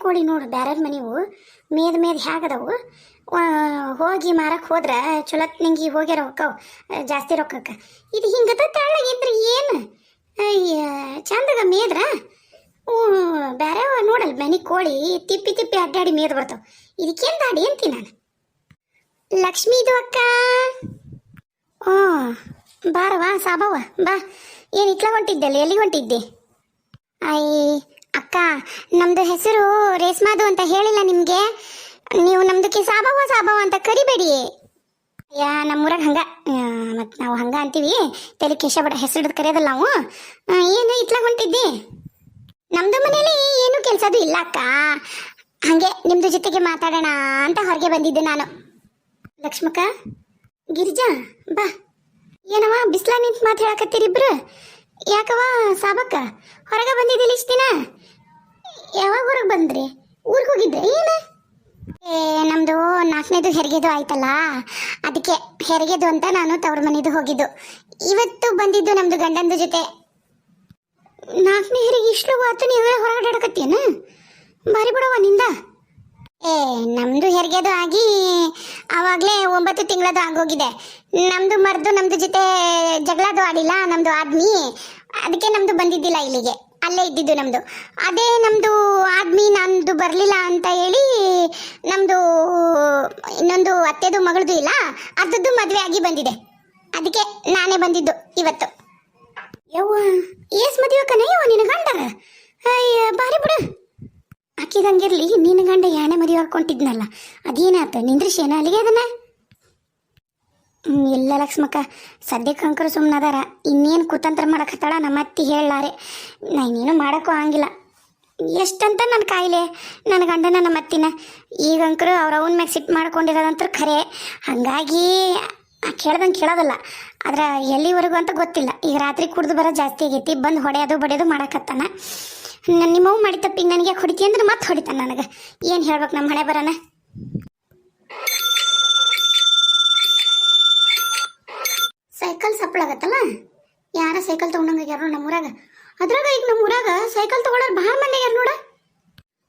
ಕೋಳಿ ನೋಡು ಬ್ಯಾರ್ಯಾರ ಮನೆವು ಮೇದ್ ಹೇಗದವು. ಹೋಗಿ ಮಾರಕ್ಕೆ ಹೋದ್ರೆ ಚೊಲತ್ನಂಗಿ ಹೋಗ್ಯಾರ ಹೊಕ್ಕವು ಜಾಸ್ತಿ ರೊಕ್ಕಕ್ಕೆ. ಇದು ಹಿಂಗದ ತೆಳ್ಳಗಿದ್ರೆ ಏನು ಅಯ್ಯ ಚಂದಾಗ ಮೇದ್ರ ಬೇರೆ ನೋಡಲ್ ಮನೆ ಕೋಳಿ ತಿಪ್ಪಿ ತಿಪ್ಪಿ ಅಡ್ಡಾಡಿ ಮೇದ್ ಬರ್ತಾವ. ಇದಕ್ಕೇನು ದಾಡಿ ಅಂತೀನಿ ನಾನು. ಲಕ್ಷ್ಮೀದು ಅಕ್ಕ ಬಾರವಾ ಸಾಬವ್ವ ಬಾ. ಏನು ಇಟ್ಲ ಹೊಂಟಿದ್ದಲ್ಲಿ, ಎಲ್ಲಿ ಹೊಂಟಿದ್ದೆ? ಅಯ್ಯ ಅಕ್ಕ, ನಮ್ದು ಹೆಸರು ರೇಸ್ಮಾದು ಅಂತ ಹೇಳಿಲ್ಲ ನಿಮಗೆ. ನೀವು ನಮ್ದಕ್ಕೆ ಸಾಬವ್ವ ಸಾಬವ್ವ ಅಂತ ಕರಿಬೇಡಿ. ನಮ್ಮೂರಾಗ ಹಂಗ ಮತ್ತು ನಾವು ಹಂಗ ಅಂತೀವಿ. ತಲೆ ಕೇಶಬಡ ಹೆಸರು ಹಿಡಿದು ಕರೆಯೋದಲ್ಲ ನಾವು. ಏನು ಇತ್ಲಾಗ ಹೊಂಟಿದ್ದಿ? ನಮ್ದು ಮನೇಲಿ ಏನು ಕೆಲಸದು ಇಲ್ಲ ಅಕ್ಕ, ಹಾಗೆ ನಿಮ್ದು ಜೊತೆಗೆ ಮಾತಾಡೋಣ ಅಂತ ಹೊರಗೆ ಬಂದಿದ್ದೆ ನಾನು. ಲಕ್ಷ್ಮಕ್ಕ, ಗಿರಿಜಾ ಬಾ. ಏನವ ಬಿಸ್ಲ ನಿಂತು ಮಾತು ಹೇಳಕತ್ತೀರಿಬ್ರು? ಯಾಕವ ಸಾಬಕ್ಕ ಹೊರಗೆ ಬಂದಿದ್ದಿಲ್ಲ ಇಷ್ಟು ದಿನ? ಯಾವಾಗ ಹೊರಗೆ ಬಂದ್ರಿ? ಊರಿಗೆ ಹೋಗಿದ್ದೆ ಏನು? ನಮ್ದು 4ನೇದು ಹೆರಿಗೆದು ಆಯ್ತಲ್ಲ, ಅದಕ್ಕೆ ಹೆರಿಗೆದು ಅಂತ ನಾನು ತವ್ರ ಮನೆದು ಹೋಗಿದ್ದು. ಇವತ್ತು ಬಂದಿದ್ದು ನಮ್ದು ಗಂಡಂದು ಜೊತೆ. 4ನೇ ಹೆರಿಗೆ ಇಷ್ಟು ಆತು, ನೀವೇ ಹೊರಗಡೆ ಆಡಕತ್ತೇನು? ಬಾರಿ ಬಿಡವ ನಿಂದ. ನಮ್ದು ಹೆರಿಗೆದು ಆಗಿ ಆವಾಗಲೇ 9 ತಿಂಗಳದು ಆಗೋಗಿದೆ. ನಮ್ದು ಜೊತೆ ಜಗಳದು ಆಡಿಲ್ಲ ನಮ್ದು ಆದ್ಮಿ, ಅದಕ್ಕೆ ನಮ್ದು ಬಂದಿದ್ದಿಲ್ಲ ಇಲ್ಲಿಗೆ, ಅಲ್ಲೇ ಇದ್ದಿದ್ದು ನಮ್ದು. ಅದೇ ನಮ್ದು ಆದ್ಮಿ ನಮ್ದು ಬರಲಿಲ್ಲ ಅಂತ ಹೇಳಿ ನಮ್ದು ಇನ್ನೊಂದು ಅತ್ತೆದು ಮಗಳದು ಇಲ್ಲ, ಅರ್ಧದ್ದು ಮದುವೆ ಆಗಿ ಬಂದಿದೆ. ಅದಕ್ಕೆ ನಾನೇ ಬಂದಿದ್ದು ಇವತ್ತು. ಯವ್ವ ಏಸ್ ಮದುವೆ ಕಣ ಯವ್ವ ನಿನ್ನ ಗಂಡರ? ಅಯ್ಯ ಬಾರಿ ಬಿಡು. ಹಾಕಿದಂಗಿರ್ಲಿ, ನಿನ್ನ ಗಂಡ ಯಾನೆ ಮದುವೆ ಹಾಕೊಂಡಿದ್ನಲ್ಲ, ಅದೇನಾತ ನಿಂದ್ರಿಶೇನ ಅಲ್ಲಿಗೆ ಅದನ್ನ? ಇಲ್ಲ ಲಕ್ಷ್ಮಕ್ಕ, ಸದ್ಯಕ್ಕೆ ಅಂಕರು ಸುಮ್ಮನದಾರ. ಇನ್ನೇನು ಕುತಂತ್ರ ಮಾಡಕತ್ತಾಳ ನಮ್ಮ ಅತ್ತಿ ಹೇಳಾರೆ. ನಾನೇನು ಮಾಡೋಕ್ಕೂ ಆಗಿಲ್ಲ. ಎಷ್ಟಂತ ನನ್ನ ಕಾಯಿಲೆ ನನ್ನ ಗಂಡನ ನಮ್ಮ ಅತ್ತಿನ. ಈಗ ಅಂಕರು ಅವ್ರ ಅವನ ಮ್ಯಾಗ ಸಿಟ್ಟು ಮಾಡ್ಕೊಂಡಿರೋದಂತ ಖರೆ. ಹಾಗಾಗಿ ಕೇಳ್ದಂಗೆ ಕೇಳೋದಲ್ಲ, ಆದ್ರೆ ಎಲ್ಲಿವರೆಗೂ ಅಂತ ಗೊತ್ತಿಲ್ಲ. ಈಗ ರಾತ್ರಿ ಕುಡ್ದು ಬರೋ ಜಾಸ್ತಿ ಆಗೈತಿ, ಬಂದು ಹೊಡೆಯೋದು ಬಡಿಯೋದು ಮಾಡಕತ್ತಾನ. ನಿಮ್ಮವು ಮಾಡಿ ತಪ್ಪಿಗೆ ನನಗೆ ಹೊಡಿತಿ ಅಂದ್ರೆ ಮತ್ತೆ ಹೊಡಿತಾನೆ ನನಗೆ. ಏನು ಹೇಳ್ಬೇಕು ನಮ್ಮ ಹಣೆ ಬರೋಣ. ಸೈಕಲ್ ಸಪ್ಪಳಾಗತ್ತಲ್ಲ, ಯಾರ ಸೈಕಲ್ ತೊಗೊಂಡಂಗಾಗ್ಯಾರ ನಮ್ಮೂರಾಗ. ಅದ್ರಾಗ ಈಗ ನಮ್ಮೂರಾಗ ಸೈಕಲ್ ತೊಗೊಳೋರು ಭಾಳ ಮಂದಿ ಆಗ್ಯಾರ ನೋಡ.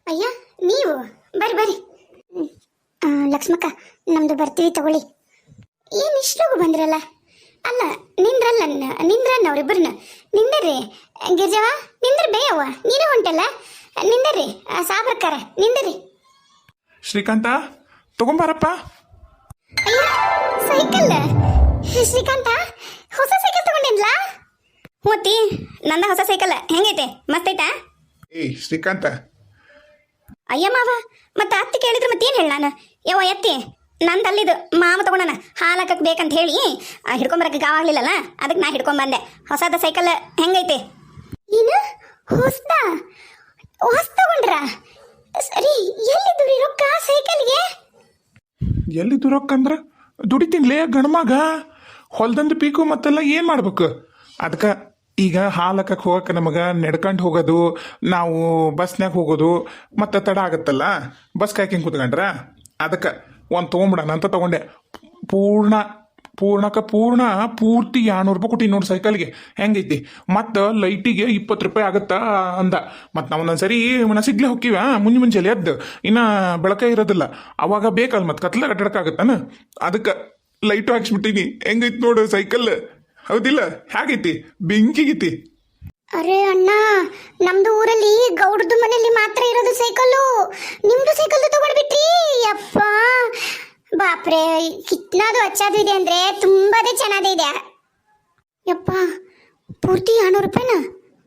ಅಯ್ಯ ನೀವು ಬರ್ರಿ. ಲಕ್ಷ್ಮಕ್ಕ, ನಮ್ದು ಬರ್ತೀವಿ ತಗೊಳ್ಳಿ. ಏನು ಇಷ್ಟೋಗು ಬಂದ್ರಲ್ಲ? ಅಲ್ಲ ನಿಂದ್ರನ್ನ ಅವ್ರಿಬ್ಬರನ್ನ ನಿಂದರ್ರಿ. ಗಿರ್ಜವ ನಿಂದ್ರಿ, ಬೇಯವ್ವ ನೀನು ಹೊಂಟಲ್ಲ, ನಿಂದರ್ರಿ. ಸಾಬ್ರಕ್ಕಾರ ನಿಂದರಿ. ಶ್ರೀಕಾಂತ ತಗೊಂಬಾರಪ್ಪ. ಅಯ್ಯ ಸೈಕಲ್ ಶ್ರೀಕಾಂತ ಹೊಸ ಸೈಕಲ್ ತಗೊಂಡಿದ್ಲಾ? ಮೂತಿ ನಂದ ಹೊಸ ಸೈಕಲ್ ಹೆಂಗೈತೆ? ಮಸ್ತ್ ಐತಾ? ಶ್ರೀಕಾಂತ, ಅಯ್ಯ ಮಾವ, ಮತ್ತೆ ಅತ್ತಿ ಕೇಳಿದ್ರೆ ಮತ್ತೇನು ಹೇಳ ನಾನು? ಯವ್ವ ಎತ್ತಿ ನಂದು ಅಲ್ಲಿದ್ದು ಮಾಮ ತಗೊಂಡನ ಹಾಲು ಹಾಕಕ್ಕೆ ಬೇಕಂತ ಹೇಳಿ ಹಿಡ್ಕೊಂಬರಕ್ಕೆ ಗಾವಾಗ್ಲಿಲ್ಲಲ್ಲ, ಅದಕ್ಕೆ ನಾ ಹಿಡ್ಕೊಂಬಂದೆ. ಹೊಸದ ಸೈಕಲ್ ಹೆಂಗೈತೆ? ಏನು ಹೊಸ ತಗೊಂಡ್ರ? ಸರಿ, ಎಲ್ಲಿದ್ದು ರೊಕ್ಕ ಸೈಕಲ್ಗೆ? ಎಲ್ಲಿದ್ದು ರೊಕ್ಕ ಅಂದ್ರೆ ದುಡಿತೀನಿಲೇ ಗಣಮಗ. ಹೊಲ್ದಂದು ಪೀಕು ಮತ್ತೆಲ್ಲ ಏನು ಮಾಡ್ಬೇಕು? ಅದಕ್ಕೆ ಈಗ ಹಾಲು ಹಾಕಕ್ಕೆ ಹೋಗಕ್ಕೆ ನಮಗೆ ನಡ್ಕೊಂಡು ಹೋಗೋದು, ನಾವು ಬಸ್ನ್ಯಾಗ ಹೋಗೋದು ಮತ್ತೆ ತಡ ಆಗುತ್ತಲ್ಲ, ಬಸ್ ಕಾಯ್ಕೊಂಡು ಕೂತ್ಕೊಂಡ್ರ, ಅದಕ್ಕೆ ಒಂದು ತೊಗೊಂಬಿಡೋಣ ಅಂತ ತೊಗೊಂಡೆ. ಪೂರ್ತಿ 200 ರೂಪಾಯಿ ಕೊಟ್ಟು ನೋಡಿ ಸೈಕಲ್ಗೆ. ಹೆಂಗೈತಿ? ಮತ್ತು ಲೈಟಿಗೆ 20 ರೂಪಾಯಿ ಆಗುತ್ತಾ ಅಂದ. ಮತ್ತು ನಾವು ಒಂದೊಂದ್ಸರಿ ಸಿಗ್ಲೇ ಹೋಗ್ತೀವ ಮುಂಜಾನೆ ಎದ್ದು, ಇನ್ನು ಬೆಳಕ ಇರೋದಿಲ್ಲ, ಅವಾಗ ಬೇಕಲ್ಲ ಮತ್ತು ಕತ್ಲ ಕಟ್ಟಡಕ್ಕಾಗತ್ತಾನ. ಅದಕ್ಕೆ ಲೈಟು ಹಾಕ್ಸ್ಬಿಟ್ಟಿನಿ. ಹೆಂಗೈತಿ ನೋಡು ಸೈಕಲ್, ಹೌದಿಲ್ಲ? ಹೇಗೈತಿ? ಬೆಂಕಿಗೈತಿ. ಅರೆ ಅಣ್ಣ, ನಮ್ದು ಊರಲ್ಲಿ ಗೌಡ್ರದ್ದು ಮನೆಯಲ್ಲಿ ಮಾತ್ರ ಇರೋದು ಸೈಕಲ್ಲು. ನಿಮ್ದು ಸೈಕಲ್ ತಗೊಂಡ್ಬಿಟ್ರಿ? ಯಪ್ಪ ಬಾಪ್ರೆ, ಕಿತ್ನಾದು ಹಚ್ಚೋದು ಇದೆ ಅಂದ್ರೆ ತುಂಬಾನೇ ಚೆನ್ನಾಗಿದೆ ಇದೆ. ಯಪ್ಪ ಪೂರ್ತಿ 200 ರೂಪಾಯಿನ?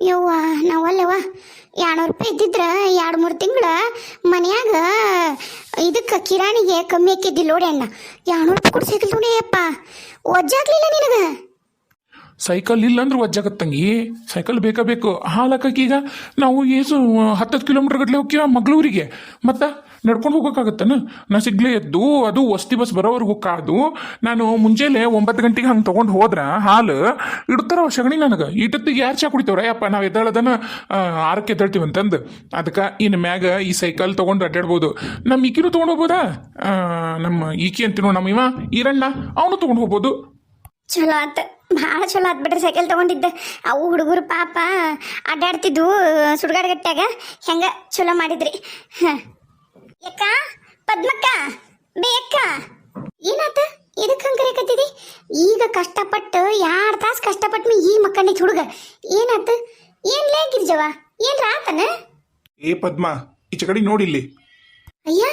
ಯವ್ವ ನಾವಲ್ಲವ, 200 ರೂಪಾಯಿ ಇದ್ದಿದ್ರ 2-3 ತಿಂಗಳ ಮನ್ಯಾಗ ಇದಕ್ಕೆ ಕಿರಾಣಿಗೆ ಕಮ್ಮಿ ಹಾಕಿದ್ದಿಲ್ಲ ನೋಡಿ ಅಣ್ಣ. 200 ರೂಪಾಯಿ ಕೊಟ್ಟು ಸೈಕಲ್ ತಗೊಂಡೆಯಪ್ಪ, ಒಜ್ಜಾಗ್ಲಿಲ್ಲ ನಿನಗೆ? ಸೈಕಲ್ ಇಲ್ಲ ಅಂದ್ರೆ ಒಜ್ಜಾಗತ್ತಂಗಿ. ಸೈಕಲ್ ಬೇಕು. ಹಾಲು ಹಾಕಕ್ಕೀಗ ನಾವು 10 ಕಿಲೋಮೀಟರ್ ಗಟ್ಟಲೆ ಹೋಗ್ತೀವ ಮಗಳೂರಿಗೆ, ಮತ್ತು ನಡ್ಕೊಂಡು ಹೋಗೋಕ್ಕಾಗತ್ತಾನ? ನಾ ಸಿಗ್ಲೇ ಎದ್ದು ಅದು ವಸ್ತಿ ಬಸ್ ಬರೋವರೆಗೂ ಕಾದು ನಾನು ಮುಂಜಾನೆ 9 ಗಂಟೆಗೆ ಹಂಗೆ ತೊಗೊಂಡು ಹೋದ್ರೆ ಹಾಲು ಇಡ್ತಾರ ಸಗಣಿ ನನಗೆ. ಈಟತ್ತಿಗೆ ಯಾರು ಚಾ ಕುಡಿತವ್ರ? ಯಪ್ಪ ನಾವು ಎದ್ದೇಳದನ್ನ 6ಕ್ಕೆ ಎದ್ದೇಳ್ತೀವಿ ಅಂತಂದು. ಅದಕ್ಕೆ ಇನ್ನು ಮ್ಯಾಗ ಈ ಸೈಕಲ್ ತೊಗೊಂಡು ಅಡ್ಡಾಡ್ಬೋದು. ನಮ್ಮ ಈಕಿನೂ ತೊಗೊಂಡು ಹೋಗ್ಬೋದಾ? ನಮ್ಮ ಈಕಿ ಅಂತೀನೋ ನಮ್ಮ ಇವ ಈರಣ್ಣ, ಅವನು ತೊಗೊಂಡು ಹೋಗ್ಬೋದು. ಚಲೋ ಆತ. ಭಾಳ ಚಲೋ ಆತ್ ಬಿಡ್ರಿ ಸೈಕಲ್ ತಗೊಂಡಿದ್ದ. ಅವು ಹುಡುಗರು ಪಾಪ ಅಡ್ಡಾಡ್ತಿದ್ವು ಸುಡ್ಗಾಡ್ಗಟ್ಟಾಗ, ಹೆಂಗ ಚಲೋ ಮಾಡಿದ್ರಿ. ಹಾಂ ಯಾಕ ಪದ್ಮಕ್ಕ ಬೇಕ ಏನಾತ? ಎದಕ್ಕೆ ಹಂಗೆ ಕರೀಕತ್ತಿದಿ? ಈಗ ಕಷ್ಟಪಟ್ಟು 2 ತಾಸು ಕಷ್ಟಪಟ್ಟು ಈ ಮಕ್ಕಂಡಿತ್ತು ಹುಡುಗ. ಏನಾತ? ಏನ್ಲೇ ಗಿರ್ಜವ, ಏನ್ರ ಆತನ? ಏ ಪದ್ಮ, ಈಚೆ ಕಡೆ ನೋಡಿಲ್ಲಿ. ಅಯ್ಯ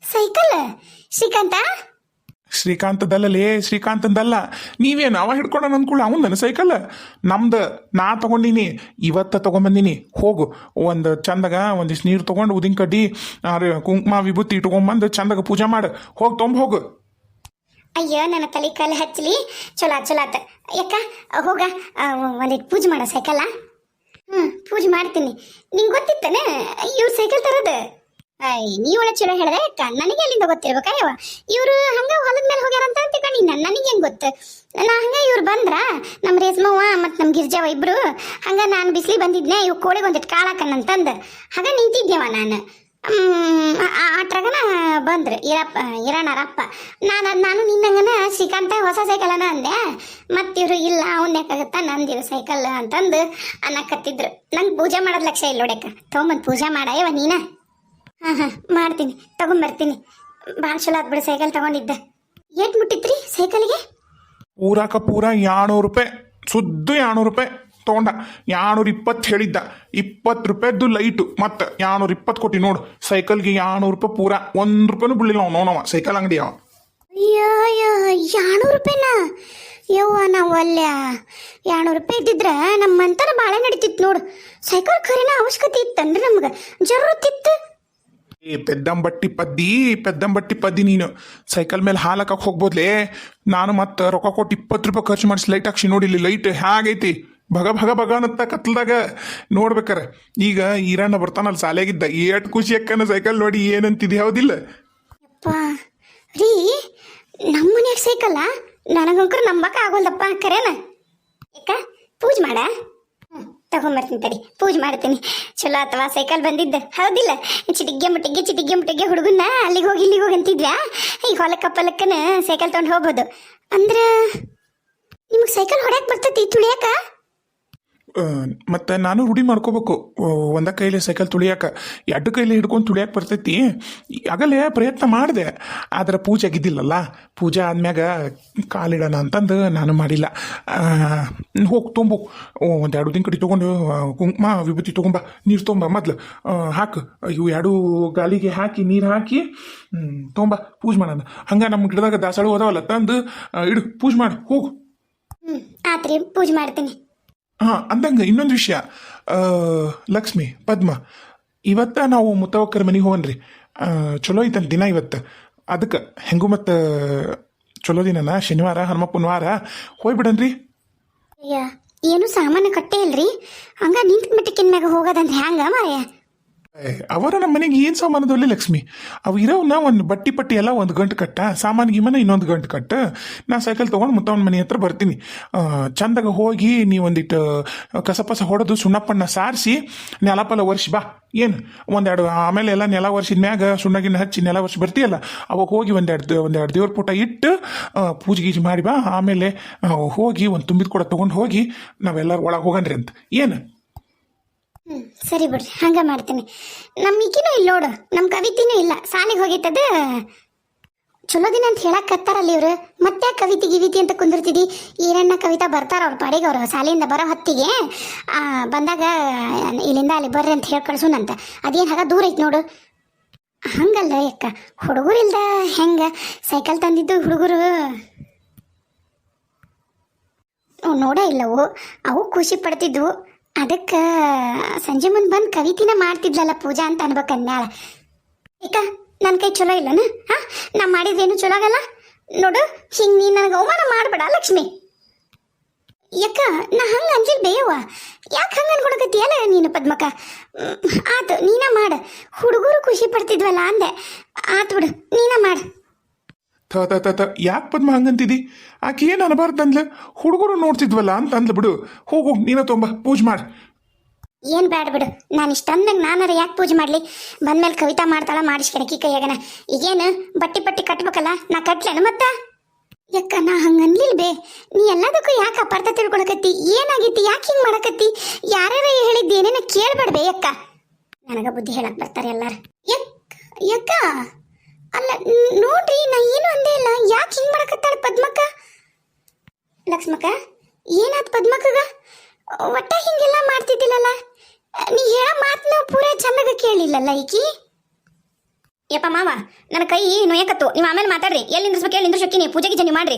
ಸೈಕಲ್ ಶ್ರೀಕಾಂತ. ಶ್ರೀಕಾಂತದಲ್ಲೇ, ಶ್ರೀಕಾಂತಂದಲ್ಲ. ನೀವೇನು ಅವ ಹಿಡ್ಕೊಂಡ ಅಂದ್ಕೊಳ್ಳ ಅವನ ಸೈಕಲ್ ನಮ್ದು. ನಾ ತಗೊಂಡಿನಿ, ಇವತ್ತ ತಗೊಂಬಂದಿನಿ. ಹೋಗು, ಒಂದು ಚಂದಾಗ ಒಂದಿಷ್ಟು ನೀರು ತಗೊಂಡು ಉದಿನ ಕಡ್ಡಿ ಕುಂಕುಮ ವಿಭೂತಿ ಇಟ್ಕೊಂಬಂದು ಚಂದಾಗ ಪೂಜೆ ಮಾಡು. ಹೋಗು. ಅಯ್ಯೋ ನನ್ನ ತಲೆ ಕಾಲು ಹಚ್ಚಲಿ. ಚಲೋ ಆತ. ಯಾಕ ಹೋಗ ಒಂದಿಟ್ಟು ಪೂಜೆ ಮಾಡೋ ಸೈಕಲ್ಲ. ಪೂಜೆ ಮಾಡ್ತೀನಿ. ನಿಂಗೆ ಗೊತ್ತಿತ್ತಾನೆ ಇವ್ರು ಸೈಕಲ್ ತರೋದು? ನೀವೊಳ ಚಲೋ ಹೇಳಿದೆ ಅಕ್ಕ, ನನಗೆ ಅಲ್ಲಿಂದ ಗೊತ್ತಿರ್ಬೇಕಾಯವ. ಇವರು ಹಂಗ ಹೊಲದ ಮೇಲೆ ಹೋಗ್ಯಾರ ಅಂತ ತಿಳ್ಕೊಂಡು ನನಗೆ ಹೆಂಗೆ ಗೊತ್ತು? ನಾ ಹಂಗ ಇವ್ರು ಬಂದ್ರ ನಮ್ಮ ರೇಸ್ಮವ್ವ ಮತ್ತು ನಮ್ಮ ಗಿರ್ಜವ್ವ ಇಬ್ರು ಹಂಗ ನಾನು ಬಿಸಿಲಿ ಬಂದಿದ್ನೆ, ಇವ್ ಕೋಳಿಗೆ ಒಂದಿಟ್ಟು ಕಾಳಾಕನ್ನಂತಂದು ಹಾಗ ನಿಂತಿದ್ದೇವ ನಾನು. ಆಟ್ರಾಗನ ಬಂದ್ರು ಇರೋಣರಪ್ಪ. ನಾನು ನಿನ್ನಂಗನ ಶ್ರೀಕಾಂತ ಹೊಸ ಸೈಕಲನ ಅಂದೆ. ಮತ್ತಿವ್ರು ಇಲ್ಲ ಅವನ್ ಯಾಕಾಗತ್ತ ನಂದಿರು ಸೈಕಲ್ ಅಂತಂದು ಅನ್ನಕತ್ತಿದ್ರು. ನಂಗೆ ಪೂಜೆ ಮಾಡೋದ್ ಲಕ್ಷ್ಯ ಇಲ್ಲ ನೋಡ್ಯಾಕ. ತೊಗೊಂಬಂದು ಪೂಜೆ ಮಾಡಾಯವ ನೀನ. ಹಾಂ ಮಾಡ್ತೀನಿ, ತಗೊಂಬರ್ತೀನಿ. ಭಾಳ ಚಲೋ ಆತ್ ಬಿಡು ಸೈಕಲ್ ತಗೊಂಡಿದ್ದ. ಏಟ್ ಮುಟ್ಟಿತ್ರಿ ಸೈಕಲ್ಗೆ? ಪೂರ 200 ರೂಪಾಯಿ, ಸುದ್ದು 200 ರೂಪಾಯಿ ತೊಗೊಂಡ. 220 ಹೇಳಿದ್ದ. 20 ರೂಪಾಯಿದ್ದು ಲೈಟು ಮತ್ತೆ 220 ಕೊಟ್ಟಿ ನೋಡು. ಸೈಕಲ್ಗೆ 200 ರೂಪಾಯಿ ಪೂರ. 1 ರೂಪಾಯಿನೂ ಬಿಡಲಿಲ್ಲ ಅವನವ ಸೈಕಲ್ ಅಂಗಡಿ ಅವ. ಅಯ್ಯೋ 200 ರೂಪಾಯಿನ? ಯವ್ವ ನಾವು ಅಲ್ಯ 200 ರೂಪಾಯಿ ಇದ್ದಿದ್ರೆ ನಮ್ಮಂತರ ಬಾಳೆ ನಡೀತಿತ್ತು ನೋಡು. ಸೈಕಲ್ ಖರೀನ ಅವಶ್ಯಕತೆ ಇತ್ತನ್ರಿ ನಮ್ಗೆ, ಜरूरत. ಏ ಪೆದ್ದಂಬಟ್ಟಿ ಪದ್ದಿ ನೀನು ಸೈಕಲ್ ಮೇಲೆ ಹಾಲಕ್ಕೆ ಹೋಗ್ಬೋದ್ಲೇ. ನಾನು ಮತ್ತೆ ರೊಕ್ಕ ಕೊಟ್ಟು 20 ರೂಪಾಯಿ ಖರ್ಚು ಮಾಡಿಸಿ ಲೈಟ್ ಹಾಕ್ಸಿ ನೋಡಿಲ್ಲಿ. ಲೈಟ್ ಹೇಗೈತಿ? ಭಗ ಅನ್ನತ್ತ ಕತ್ಲದಾಗ ನೋಡ್ಬೇಕಾರ. ಈಗ ಈರಣ್ಣ ಬರ್ತಾನಲ್ಲ ಸಾಲೆಗಿದ್ದ, ಏಟ್ ಖುಷಿ ಅಕ್ಕನ ಸೈಕಲ್ ನೋಡಿ ಏನಂತಿದ್ದೆ ಹೌದಿಲ್ಲ? ಅಪ್ಪ ರೀ, ನಮ್ಮ ಮನ್ಯಾಗ ಸೈಕಲ್ಲ ನನಗಂಕರು ನಂಬಕ ಆಗೋಲ್ದಪ್ಪ. ಕರೇನ ಯಾಕ ಪೂಜೆ ಮಾಡ? ತಗೊಂಬರ್ತೀನಿ ತಡಿ, ಪೂಜೆ ಮಾಡ್ತೀನಿ. ಚಲೋ ಅಥವಾ ಸೈಕಲ್ ಬಂದಿದ್ದ ಹೌದಿಲ್ಲ? ಚಿಟಿಗ್ಗೆ ಮುಟ್ಟಿಗೆ ಹುಡುಗನ್ನ ಅಲ್ಲಿಗೆ ಹೋಗಿ ಇಲ್ಲಿಗೆ ಹೋಗಿ ಅಂತಿದ್ವ್ಯಾ. ಈಗ ಹೊಲಕ್ಕಪ್ಪಲಕ್ಕನ ಸೈಕಲ್ ತೊಗೊಂಡು ಹೋಗ್ಬೋದು. ಅಂದ್ರೆ ನಿಮಗೆ ಸೈಕಲ್ ಹೊಡ್ಯಾಕ ಬರ್ತೈತಿ, ತುಳಿಯಾಕ? ಮತ್ತು ನಾನು ರೂಢಿ ಮಾಡ್ಕೋಬೇಕು. ಒಂದ ಕೈಲಿ ಸೈಕಲ್ ತುಳಿಯಾಕ, 2 ಕೈಲಿ ಹಿಡ್ಕೊಂಡು ತುಳಿಯಾಕ ಬರ್ತೈತಿ. ಆಗಲೇ ಪ್ರಯತ್ನ ಮಾಡಿದೆ, ಆದ್ರೆ ಪೂಜೆ ಆಗಿದ್ದಿಲ್ಲಲ್ಲ. ಪೂಜೆ ಆದ್ಮ್ಯಾಗ ಕಾಲಿಡೋಣ ಅಂತಂದು ನಾನು ಮಾಡಿಲ್ಲ. ಹೋಗಿ ತುಂಬು, 1-2 ದಿನ ಕಡೆ ತೊಗೊಂಡು ಕುಂಕುಮ ವಿಭೂತಿ ತೊಗೊಂಬ, ನೀರು ತೊಗೊಂಬ. ಮೊದ್ಲು ಹಾಕು, ಇವು 2 ಗಾಲಿಗೆ ಹಾಕಿ ನೀರು ಹಾಕಿ ತೊಗೊಂಬ, ಪೂಜೆ ಮಾಡೋಣ. ಹಂಗೆ ನಮ್ಮ ಗಿಡದಾಗ ದಾಸಳು ಹೋದವಲ್ಲ, ತಂದು ಇಡು, ಪೂಜೆ ಮಾಡು, ಹೋಗು. ಆತ್ರಿ, ಪೂಜೆ ಮಾಡ್ತೀನಿ. ಅಂದಂಗೆ ಇನ್ನೊಂದು ವಿಷಯ, ಲಕ್ಷ್ಮಿ ಪದ್ಮ, ಇವತ್ತ ನಾವು ಮುತ್ತವಕ್ಕರ ಮನೆಗೆ ಹೋಗನ್ರಿ. ಚಲೋ ಐತಂತ ದಿನ ಇವತ್ತು. ಅದಕ್ಕೆ ಹೆಂಗೂ ಮತ್ತು ಚಲೋ ದಿನನ, ಶನಿವಾರ ಹನುಮಪ್ಪನ ವಾರ, ಹೋಗ್ಬಿಡನ್ರಿ. ಅಯ್ಯ ಏನು ಸಾಮಾನು ಕಟ್ಟೇ ಇಲ್ರಿ, ಹಂಗ ನಿಂತ ಮಿಟ್ಟಕ್ಕಿನ ಮ್ಯಾಗ ಹೋಗೋದಂತ ಹ್ಯಾಂಗ ಮಾರಯ್ಯ? ಅವರ ನಮ್ಮ ಮನೆಗೆ ಏನು ಸಾಮಾನದವಲ್ಲಿ ಲಕ್ಷ್ಮಿ, ಅವು ಇರೋವನ್ನ ಒಂದು ಬಟ್ಟಿ ಎಲ್ಲ 1 ಗಂಟೆ ಕಟ್ಟ, ಸಾಮಾನು ಗಿಮನ ಇನ್ನೊಂದು ಗಂಟೆ ಕಟ್ಟ. ನಾ ಸೈಕಲ್ ತೊಗೊಂಡು ಮುತ್ತವನ ಮನೆ ಹತ್ರ ಬರ್ತೀನಿ. ಚಂದಾಗ ಹೋಗಿ ನೀವೊಂದಿಟ್ಟು ಕಸಪಸ ಹೊಡೆದು ಸುಣ್ಣಪ್ಪಣ್ಣ ಸಾರಿಸಿ ನೆಲಪಲ್ಲ ಒರೆಸಿ ಬಾ. ಏನು 1-2 ಆಮೇಲೆ ಎಲ್ಲ ನೆಲ ಒರೆಸಿದ ಮ್ಯಾಗ ಸುಣ್ಣಗಿನ್ನ ಹಚ್ಚಿ ನೆಲ ಒರೆಸಿ ಬರ್ತೀಯಲ್ಲ, ಅವಾಗ ಹೋಗಿ ಒಂದೆರಡು ದೇವ್ರ ಪುಟ ಇಟ್ಟು ಪೂಜೆ ಗೀಜೆ ಮಾಡಿ ಬಾ. ಆಮೇಲೆ ಹೋಗಿ ಒಂದು ತುಂಬಿದ ಕೂಡ ತೊಗೊಂಡು ಹೋಗಿ ನಾವೆಲ್ಲರೂ ಒಳಗೆ ಹೋಗನ್ರಿ ಅಂತ. ಏನು? ಸರಿ ಬಿಡ್ರಿ, ಹಂಗ ಮಾಡ್ತೀನಿ. ನಮ್ಮ ಈಕಿನೂ ಇಲ್ಲ ನೋಡು, ನಮ್ಮ ಕವಿತಿನೂ ಇಲ್ಲ, ಸಾಲಿಗೆ ಹೋಗಿತ್ತದ. ಚಲೋ ದಿನ ಅಂತ ಹೇಳಕ್ ಕತ್ತಾರಲ್ಲ ಇವ್ರು, ಮತ್ತೆ ಕವಿತಿ ಗಿವಿತಿ ಅಂತ ಕುಂದಿರ್ತಿದಿ. ಈರಣ್ಣ ಕವಿತಾ ಬರ್ತಾರ ಅವ್ರ ಪಾಡಿಗೆ, ಅವರು ಸಾಲಿಯಿಂದ ಬರೋ ಹೊತ್ತಿಗೆ ಬಂದಾಗ ಇಲ್ಲಿಂದ ಅಲ್ಲಿ ಬರ್ರಿ ಅಂತ ಹೇಳಿ ಕಳ್ಸುನಂತ. ಅದೇನು ಹಾಗ ದೂರ ಐತಿ ನೋಡು. ಹಂಗಲ್ಲ ಯಾಕ, ಹುಡುಗರು ಇಲ್ದ ಹೆಂಗ ಸೈಕಲ್ ತಂದಿದ್ದು ಹುಡುಗರು ನೋಡ ಇಲ್ಲವು, ಅವು ಖುಷಿ ಪಡ್ತಿದ್ವು. ಅದಕ್ಕೆ ಸಂಜೆ ಮುಂದೆ ಬಂದು ಕವಿತಿನ ಮಾಡ್ತಿದ್ಲಲ್ಲ ಪೂಜಾ ಅಂತ ಅನ್ಬೇಕನ್ಯಾಳ. ಏಕ ನನ್ನ ಕೈ ಚಲೋ ಇಲ್ಲನ? ನಾ ಮಾಡಿದ್ರೇನು ಚಲೋ ಆಗಲ್ಲ ನೋಡು. ಹಿಂಗೆ ನೀನು ನನಗೆ ಅವಮಾನ ಮಾಡಬೇಡ ಲಕ್ಷ್ಮಿ. ಯಾಕ ನಾ ಹಂಗೆ ಅಂಜಿಲ್ ಬೇಯವ್ವ, ಯಾಕೆ ಹಂಗೆ ಅನ್ಕೊಳಕತ್ತೀಯಲ್ಲ ನೀನು ಪದ್ಮಕ್ಕ? ಆತು, ನೀನ ಮಾಡ. ಹುಡುಗರು ಖುಷಿ ಪಡ್ತಿದ್ವಲ್ಲ ಅಂದೆ. ಆತು ಬಿಡು, ನೀನ ಮಾಡು. ಯಾಕೆ ಪದ್ಮ ಹಂಗಂತಿದಿ? ಆಕೆ ಏನು ಅನ್ಬಾರ್ದಂದ್ಲ, ಹುಡುಗರು ನೋಡ್ತಿದ್ವಲ್ಲ ಅಂತ ಅಂದ್ಲು ಬಿಡು. ಹೋಗು, ನೀನ ತೊಂಬ, ಪೂಜೆ ಮಾಡು. ಏನು ಬೇಡ ಬಿಡು, ನಾನು ಇಷ್ಟಂದಾಗ ನಾನಾರ ಯಾಕೆ ಪೂಜೆ ಮಾಡಲಿ? ಬಂದ್ಮೇಲೆ ಕವಿತಾ ಮಾಡ್ತಾಳ, ಮಾಡಿಸ್ಕೊಳಕಿ ಕೈಯಾಗನ. ಈಗೇನು ಬಟ್ಟಿ ಕಟ್ಬೇಕಲ್ಲ, ನಾ ಕಟ್ಲೇನು ಮತ್ತೆ? ಯಕ್ಕ ನಾ ಹಂಗ ಅನ್ಲಿಲ್ಬೇ. ನೀ ಎಲ್ಲದಕ್ಕೂ ಯಾಕೆ ಅಪಾರ್ಥ ತಿಳ್ಕೊಳಕತ್ತಿ? ಏನಾಗೈತಿ? ಯಾಕೆ ಹಿಂಗ್ ಮಾಡಕತ್ತಿ? ಯಾರ್ಯಾರ ಹೇಳಿದ್ದು ಏನೇನ ಕೇಳ್ಬೇಡ್ಬೇ ಯಕ್ಕ. ನನಗ ಬುದ್ಧಿ ಹೇಳಕ್ ಬರ್ತಾರೆ ಎಲ್ಲಾರು. ಯಕ್ಕ ಅಲ್ಲ ನೋಡ್ರಿ, ನಾ ಏನು ಅಂದೇ ಇಲ್ಲ. ಯಾಕೆ ಹಿಂಗ್ ಮಾಡಕತ್ತಾಳ ಪದ್ಮಕ್ಕ? ಲಕ್ಷ್ಮಕ್ಕ ಏನಾತ್ ಪದ್ಮಕ್ಕಗ? ಒಟ್ಟ ಹಿಂಗೆಲ್ಲ ಮಾಡ್ತಿದ್ದಿಲ್ಲಲ್ಲ. ನೀ ಹೇಳೋ ಮಾತನ್ನ ಪೂರಾ ಚಂದಾಗ ಕೇಳಿಲ್ಲಲ್ಲ ಈಕಿ. ಯಪ್ಪ ಮಾವ, ನನ್ನ ಕೈ ನೋಯಕತ್ತು. ನೀವು ಆಮೇಲೆ ಮಾತಾಡ್ರಿ. ಎಲ್ಲಿ ನಿಂದ್ರಿಸ್ಬೇಕು ಹೇಳಿ ನಿಂದ್ರಿಸೋಕಿ. ನೀವು ಪೂಜೆಗೆ ಜನಿ ಮಾಡ್ರಿ.